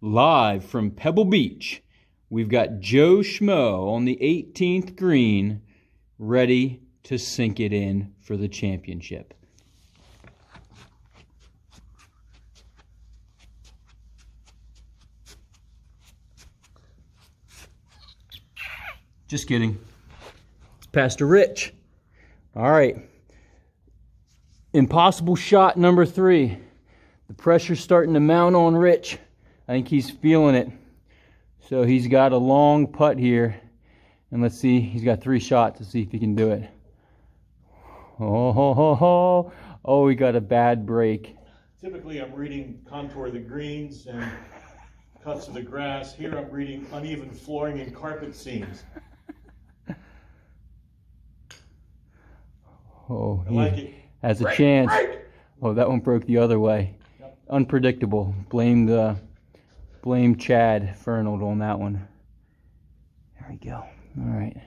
Live from Pebble Beach, we've got Joe Schmo on the 18th green, ready to sink it in for the championship. Just kidding. It's Pastor Rich. All right. Impossible shot number 3. The pressure's starting to mount on Rich. I think he's feeling it. So he's got a long putt here. And let's see, he's got 3 shots to see if he can do it. Oh, he got a bad break. Typically I'm reading contour of the greens and cuts of the grass. Here I'm reading uneven flooring and carpet seams. Oh, I like it. Has a chance. Oh, that one broke the other way. Yep. Unpredictable. Blame Chad Fernald on that one. There we go. All right.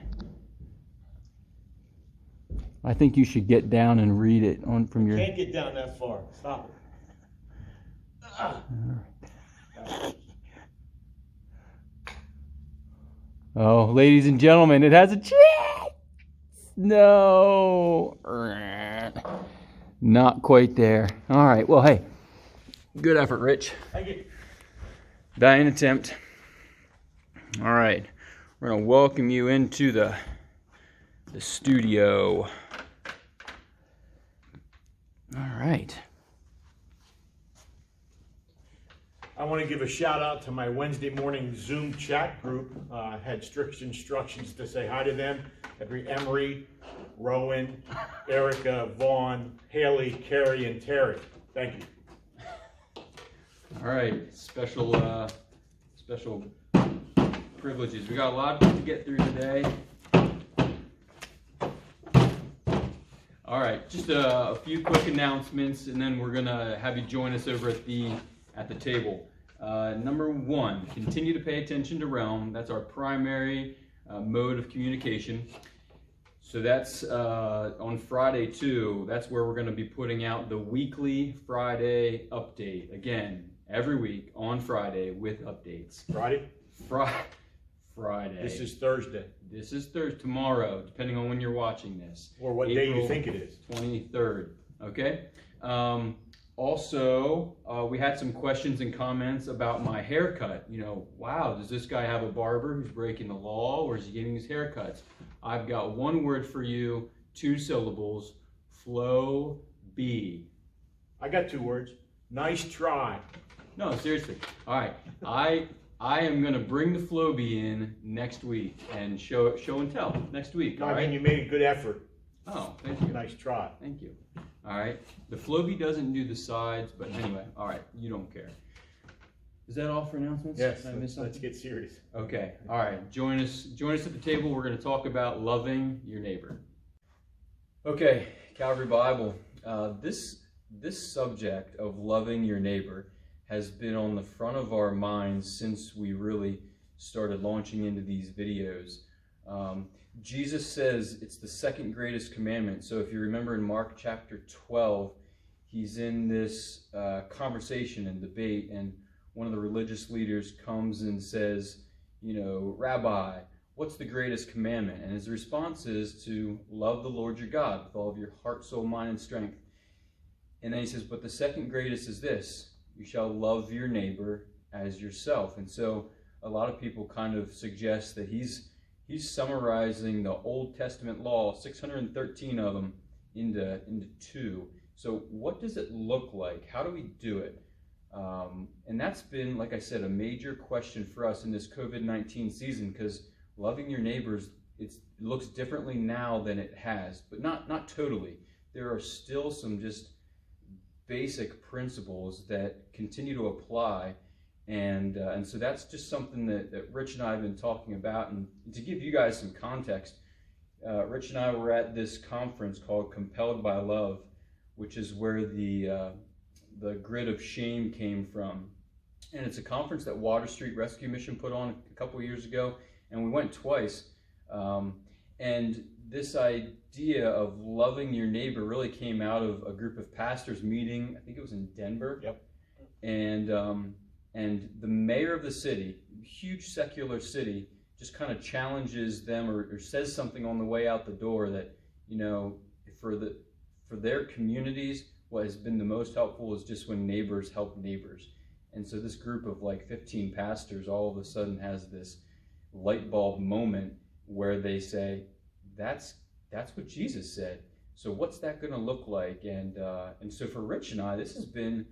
I think you should get down and read it on from your. Can't get down that far. Stop it. Oh, ladies and gentlemen, it has a chance. No. Not quite there. All right. Well, hey, good effort, Rich. Thank you. Dying attempt. All right. We're going to welcome you into the studio. All right. I want to give a shout out to my Wednesday morning Zoom chat group. I had strict instructions to say hi to them. Emery, Rowan, Erica, Vaughn, Haley, Carrie, and Terry. Thank you. All right. Special privileges. We got a lot to get through today. All right. Just a few quick announcements, and then we're gonna have you join us over at the table. Number 1, continue to pay attention to Realm. That's our primary mode of communication. So that's on Friday too. That's where we're going to be putting out the weekly Friday update. Again, every week on Friday with updates. Friday? Friday. This is Thursday. This is Thursday. Tomorrow, depending on when you're watching this. Or what day you think it is. 23rd. Okay. Also, we had some questions and comments about my haircut. You know, wow, does this guy have a barber who's breaking the law, or is he getting his haircuts? I've got one word for you, 2 syllables, Flow B. I got 2 words. Nice try. No, seriously. All right, I am gonna bring the Flow B in next week and show and tell next week. No, all I mean, right? you made a good effort. Oh, thank you. Nice try. Thank you. All right. The Floby doesn't do the sides, but anyway, all right. You don't care. Is that all for announcements? Yes. Did I miss something? Let's get serious. Okay. All right. Join us at the table. We're going to talk about loving your neighbor. Okay, Calvary Bible. This subject of loving your neighbor has been on the front of our minds since we really started launching into these videos. Jesus says it's the second greatest commandment. So if you remember in Mark chapter 12, he's in this conversation and debate, and one of the religious leaders comes and says, you know, Rabbi, what's the greatest commandment? And his response is to love the Lord your God with all of your heart, soul, mind, and strength. And then he says, but the second greatest is this, you shall love your neighbor as yourself. And so a lot of people kind of suggest that he's summarizing the Old Testament law, 613 of them, into 2. So what does it look like? How do we do it? And that's been, like I said, a major question for us in this COVID-19 season, because loving your neighbors, it looks differently now than it has, but not totally. There are still some just basic principles that continue to apply. And so that's just something that Rich and I have been talking about. And to give you guys some context, Rich and I were at this conference called Compelled by Love, which is where the grid of shame came from. And it's a conference that Water Street Rescue Mission put on a couple of years ago, and we went twice. And this idea of loving your neighbor really came out of a group of pastors meeting. I think it was in Denver. Yep. And and the mayor of the city, huge secular city, just kind of challenges them or says something on the way out the door that, for their communities, what has been the most helpful is just when neighbors help neighbors. And so this group of like 15 pastors all of a sudden has this light bulb moment where they say, that's what Jesus said. So what's that going to look like? And so for Rich and I, this has been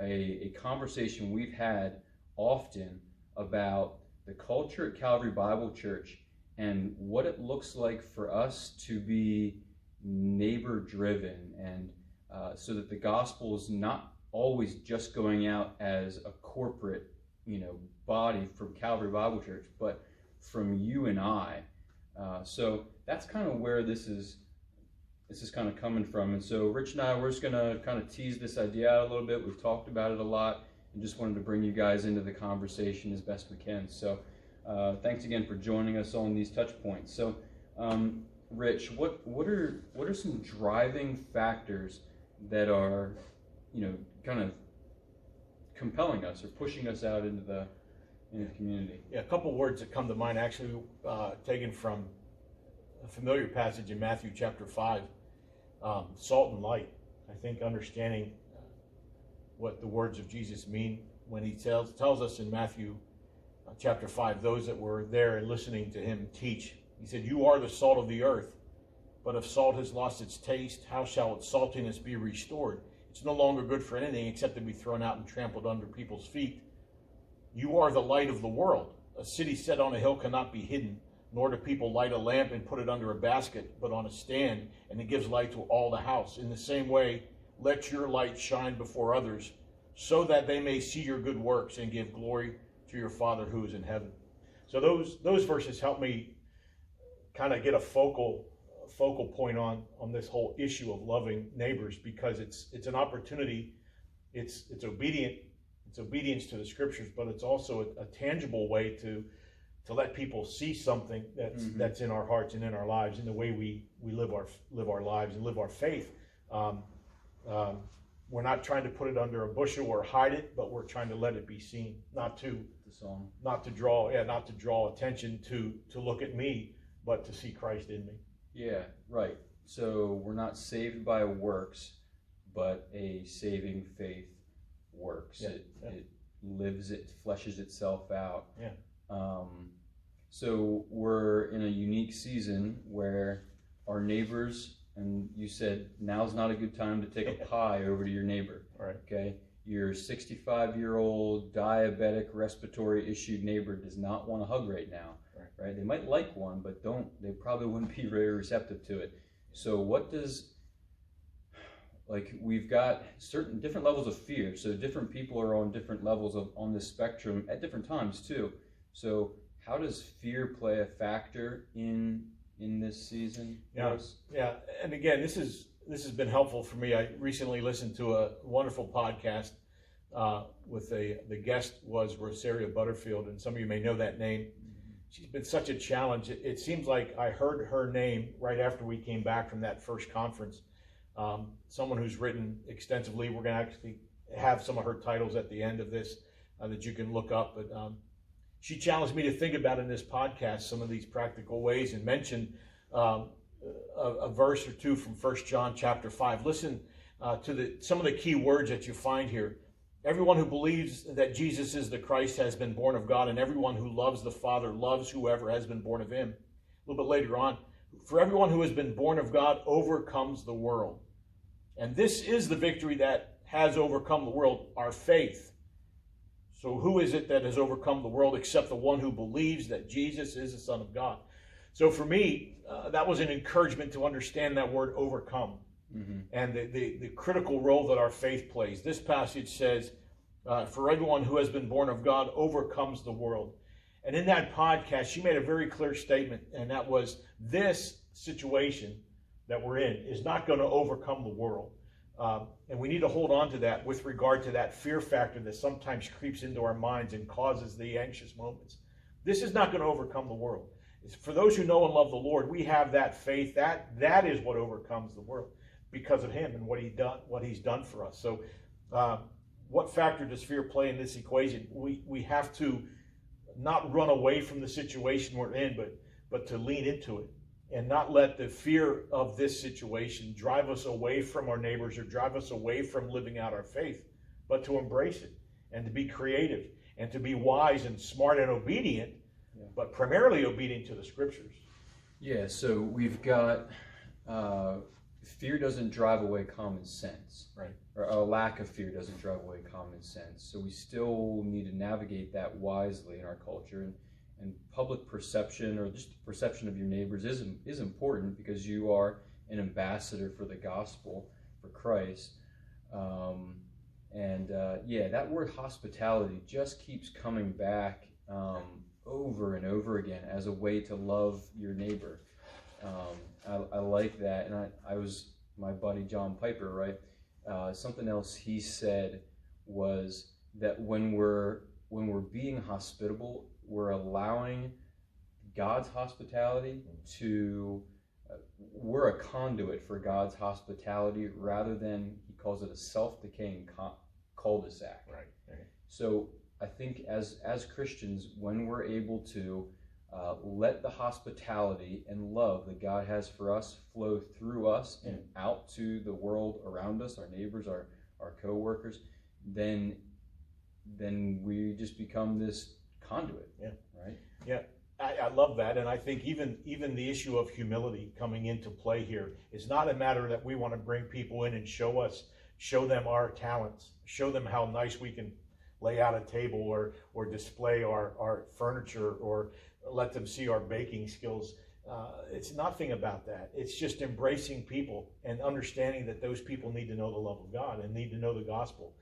a conversation we've had often about the culture at Calvary Bible Church and what it looks like for us to be neighbor driven, and so that the gospel is not always just going out as a corporate body from Calvary Bible Church, but from you and I. So that's kind of where this is kind of coming from. And so Rich and I, we're just going to kind of tease this idea out a little bit. We've talked about it a lot and just wanted to bring you guys into the conversation as best we can. So thanks again for joining us on these touch points. So Rich, what are some driving factors that are, kind of compelling us or pushing us out into the community? Yeah, a couple words that come to mind, actually taken from a familiar passage in Matthew chapter 5, salt and light. I think understanding what the words of Jesus mean when he tells us in Matthew chapter 5, those that were there and listening to him teach, he said, "You are the salt of the earth, but if salt has lost its taste, how shall its saltiness be restored? It's no longer good for anything except to be thrown out and trampled under people's feet. You are the light of the world. A city set on a hill cannot be hidden, nor do people light a lamp and put it under a basket, but on a stand, and it gives light to all the house. In the same way, let your light shine before others, so that they may see your good works and give glory to your Father who is in heaven." So those verses help me kind of get a focal point on this whole issue of loving neighbors, because it's an opportunity. It's obedience to the scriptures, but it's also a tangible way to let people see something that's in our hearts and in our lives, in the way we live our lives and live our faith. We're not trying to put it under a bushel or hide it, but we're trying to let it be seen, not to draw attention to look at me, but to see Christ in me. Yeah, right. So we're not saved by works, but a saving faith works. Yeah. It lives, it fleshes itself out. Yeah. So we're in a unique season where our neighbors, and you said now's not a good time to take a pie over to your neighbor. Right. Okay. Your 65-year-old diabetic respiratory issued neighbor does not want a hug right now. Right? They might like one, but they probably wouldn't be very receptive to it. So we've got different levels of fear. So different people are on different levels on this spectrum at different times too. So how does fear play a factor in this season? Yeah. And again, this has been helpful for me. I recently listened to a wonderful podcast with the guest was Rosaria Butterfield, and some of you may know that name. She's been such a challenge. It seems like I heard her name right after we came back from that first conference. Someone who's written extensively. We're going to actually have some of her titles at the end of this that you can look up. But she challenged me to think about in this podcast some of these practical ways, and mentioned a verse or two from 1 John chapter 5. Listen to some of the key words that you find here. "Everyone who believes that Jesus is the Christ has been born of God, and everyone who loves the Father loves whoever has been born of him." A little bit later on, "For everyone who has been born of God overcomes the world. And this is the victory that has overcome the world, our faith." So who is it that has overcome the world except the one who believes that Jesus is the Son of God? So for me, that was an encouragement to understand that word overcome. And the critical role that our faith plays. This passage says, "For everyone who has been born of God overcomes the world." And in that podcast, she made a very clear statement, and that was, this situation that we're in is not going to overcome the world. And we need to hold on to that with regard to that fear factor that sometimes creeps into our minds and causes the anxious moments. This is not going to overcome the world. For those who know and love the Lord, we have that faith. That is what overcomes the world, because of him and what he's done for us. So what factor does fear play in this equation? We have to not run away from the situation we're in, but to lean into it and not let the fear of this situation drive us away from our neighbors or drive us away from living out our faith, but to embrace it and to be creative and to be wise and smart and obedient, but primarily obedient to the scriptures. Yeah, so we've got fear doesn't drive away common sense. Right. Or a lack of fear doesn't drive away common sense. So we still need to navigate that wisely in our culture. And public perception, or just the perception of your neighbors, is important because you are an ambassador for the gospel, for Christ. That word hospitality just keeps coming back over and over again as a way to love your neighbor. I like that, and I was my buddy John Piper, right? Something else he said was that when we're being hospitable, we're allowing God's hospitality to, we're a conduit for God's hospitality rather than, he calls it a self-decaying cul-de-sac. Right. So I think as Christians, when we're able to let the hospitality and love that God has for us flow through us and out to the world around us, our neighbors, our co-workers, then we just become this conduit. Yeah. Right. Yeah. I love that, and I think even the issue of humility coming into play here is not a matter that we want to bring people in and show them our talents, show them how nice we can lay out a table or display our furniture or let them see our baking skills. It's nothing about that. It's just embracing people and understanding that those people need to know the love of God and need to know the gospel.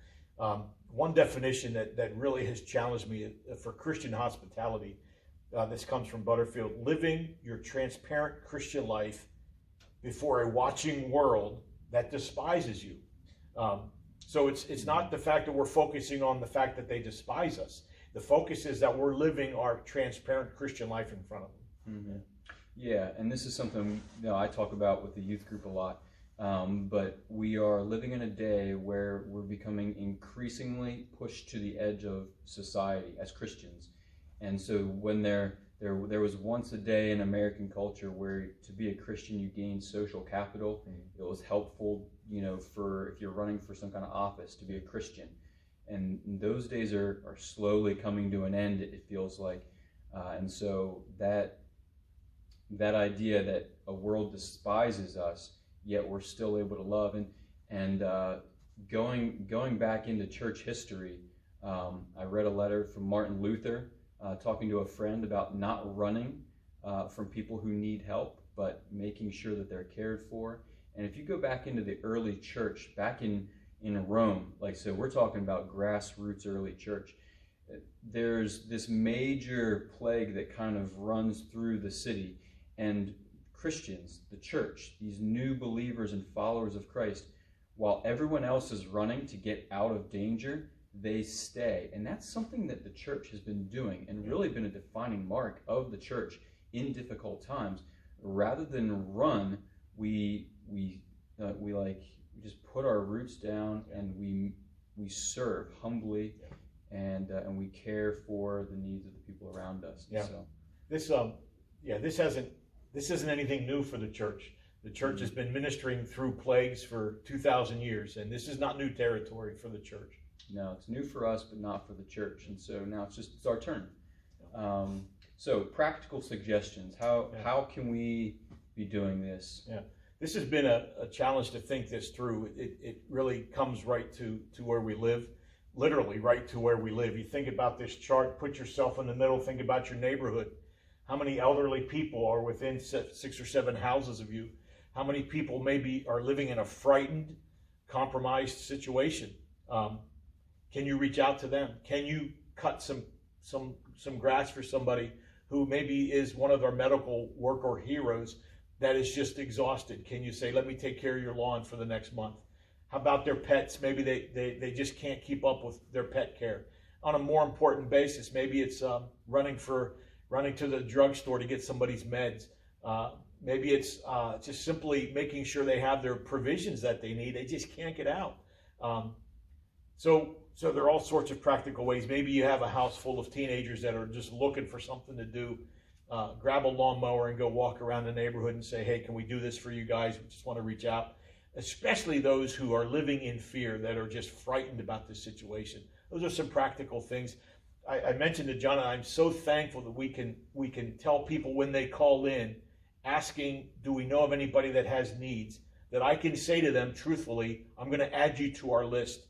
One definition that really has challenged me for Christian hospitality, this comes from Butterfield: living your transparent Christian life before a watching world that despises you. So it's not the fact that we're focusing on the fact that they despise us. The focus is that we're living our transparent Christian life in front of them. Mm-hmm. Yeah, and this is something I talk about with the youth group a lot. But we are living in a day where we're becoming increasingly pushed to the edge of society as Christians. And so when there was once a day in American culture where to be a Christian you gained social capital. Mm-hmm. It was helpful, for if you're running for some kind of office to be a Christian. And those days are slowly coming to an end, it feels like. And so that idea that a world despises us, yet we're still able to love. And going back into church history, I read a letter from Martin Luther talking to a friend about not running from people who need help, but making sure that they're cared for. And if you go back into the early church, back in Rome, so we're talking about grassroots early church, there's this major plague that kind of runs through the city. And Christians, the church, these new believers and followers of Christ, while everyone else is running to get out of danger, they stay. And that's something that the church has been doing and really been a defining mark of the church in difficult times. Rather than run, we just put our roots down and we serve humbly and we care for the needs of the people around us. Yeah. So this isn't anything new for the church. The church has been ministering through plagues for 2,000 years, and this is not new territory for the church. No, it's new for us, but not for the church. And so now it's our turn. So practical suggestions. How can we be doing this? Yeah, this has been a challenge to think this through. It really comes right to where we live, literally right to where we live. You think about this chart, put yourself in the middle, think about your neighborhood. How many elderly people are within 6 or 7 houses of you? How many people maybe are living in a frightened, compromised situation? Can you reach out to them? Can you cut some grass for somebody who maybe is one of our medical worker heroes that is just exhausted? Can you say, let me take care of your lawn for the next month? How about their pets? Maybe they just can't keep up with their pet care. On a more important basis, maybe it's running to the drugstore to get somebody's meds. Maybe it's just simply making sure they have their provisions that they need. They just can't get out. So So there are all sorts of practical ways. Maybe you have a house full of teenagers that are just looking for something to do. Grab a lawnmower and go walk around the neighborhood and say, hey, can we do this for you guys? We just want to reach out. Especially those who are living in fear, that are just frightened about this situation. Those are some practical things. I mentioned to John, I'm so thankful that we can tell people when they call in, asking, do we know of anybody that has needs, that I can say to them truthfully, I'm going to add you to our list.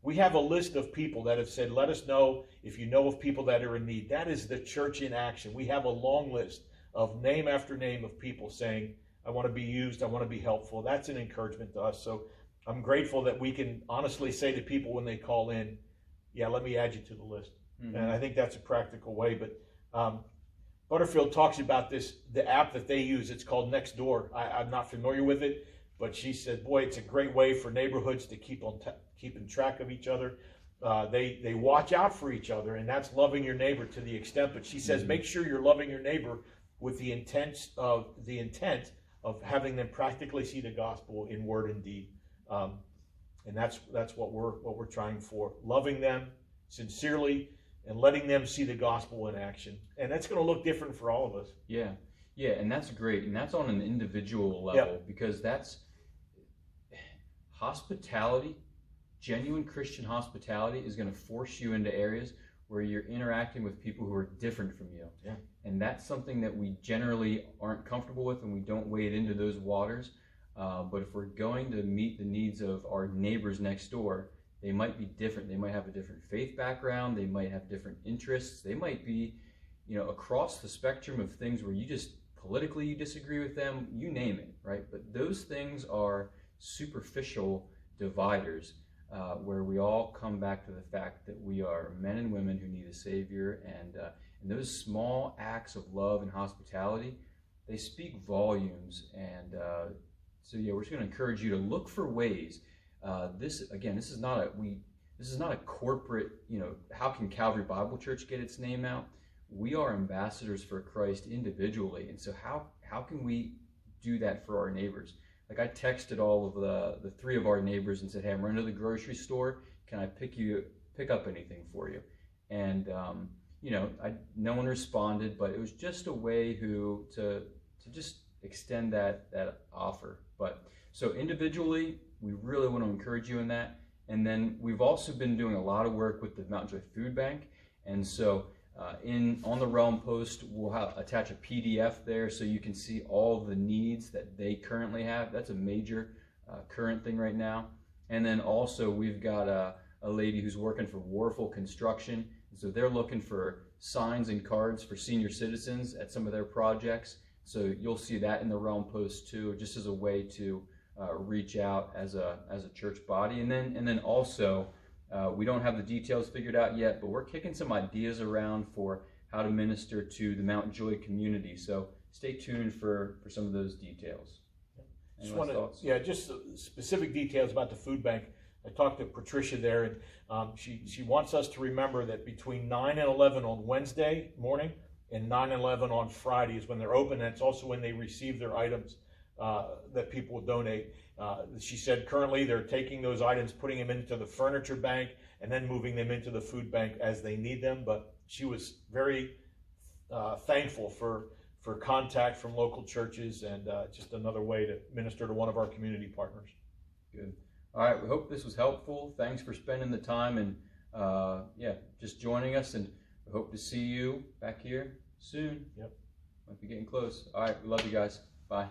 We have a list of people that have said, let us know if you know of people that are in need. That is the church in action. We have a long list of name after name of people saying, I want to be used, I want to be helpful. That's an encouragement to us. So I'm grateful that we can honestly say to people when they call in, yeah, let me add you to the list. Mm-hmm. And I think that's a practical way. But Butterfield talks about the app that they use. It's called Nextdoor. I'm not familiar with it, but she said, boy, it's a great way for neighborhoods to keeping track of each other. They watch out for each other, and that's loving your neighbor to the extent. But she says, make sure you're loving your neighbor with the intent of having them practically see the gospel in word and deed. And that's what we're trying for. Loving them sincerely and letting them see the gospel in action. And that's going to look different for all of us. Yeah, and that's great. And that's on an individual level, because that's hospitality. Genuine Christian hospitality is going to force you into areas where you're interacting with people who are different from you. Yeah. And that's something that we generally aren't comfortable with, and we don't wade into those waters. But if we're going to meet the needs of our neighbors next door, they might be different. They might have a different faith background. They might have different interests. They might be, across the spectrum of things where you just politically you disagree with them, you name it, right? But those things are superficial dividers. Where we all come back to the fact that we are men and women who need a Savior, and those small acts of love and hospitality, they speak volumes. And so we're just going to encourage you to look for ways. This is not a corporate. How can Calvary Bible Church get its name out? We are ambassadors for Christ individually, and so how can we do that for our neighbors? Like, I texted all of the three of our neighbors and said, hey, I'm running to the grocery store. Can I pick up anything for you? And, no one responded, but it was just a way to just extend that offer. But so individually, we really want to encourage you in that. And then we've also been doing a lot of work with the Mountain Joy Food Bank. And so on the Realm Post, we'll attach a PDF there so you can see all the needs that they currently have. That's a major current thing right now. And then also we've got a lady who's working for Warful Construction. So they're looking for signs and cards for senior citizens at some of their projects. So you'll see that in the Realm Post too, just as a way to reach out as a church body. And then also, we don't have the details figured out yet, but we're kicking some ideas around for how to minister to the Mount Joy community. So stay tuned for some of those details. Just specific details about the food bank. I talked to Patricia there, and she wants us to remember that between 9 and 11 on Wednesday morning and 9 and 11 on Friday is when they're open. And it's also when they receive their items that people will donate. She said currently they're taking those items, putting them into the furniture bank, and then moving them into the food bank as they need them. But she was very thankful for contact from local churches, and just another way to minister to one of our community partners. Good. All right, we hope this was helpful. Thanks for spending the time and just joining us, and we hope to see you back here soon. Yep. Might be getting close. All right, we love you guys. Bye.